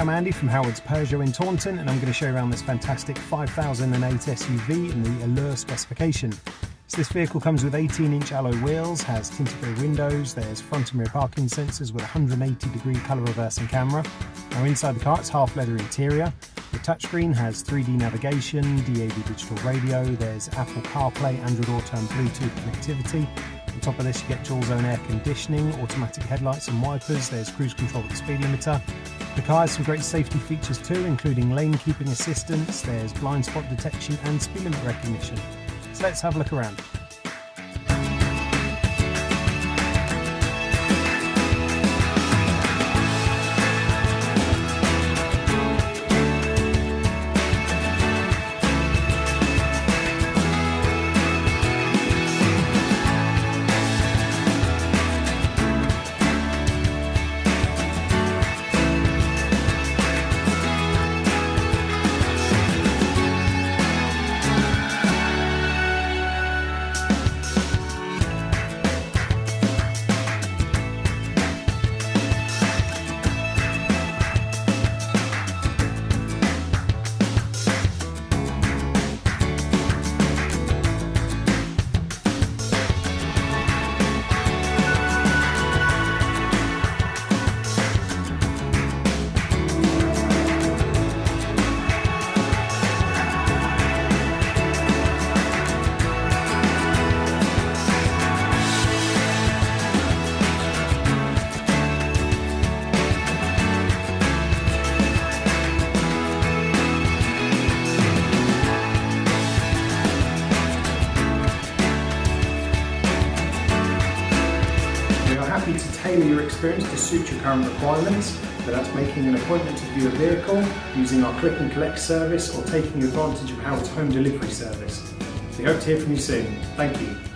I'm Andy from Howard's Peugeot in Taunton, and I'm going to show you around this fantastic 5008 SUV in the Allure specification. So this vehicle comes with 18-inch alloy wheels, has tinted rear windows, there's front and rear parking sensors with a 180-degree colour reversing camera. Now inside the car it's half leather interior. The touchscreen has 3D navigation, DAB digital radio, there's Apple CarPlay, Android Auto and Bluetooth connectivity. On top of this you get dual zone air conditioning, automatic headlights and wipers, there's cruise control with the speed limiter. The car has some great safety features too, including lane keeping assistance, there's blind spot detection and speed limit recognition. So let's have a look around. We are happy to tailor your experience to suit your current requirements, whether that's making an appointment to view a vehicle, using our click and collect service, or taking advantage of Howard's home delivery service. We hope to hear from you soon. Thank you.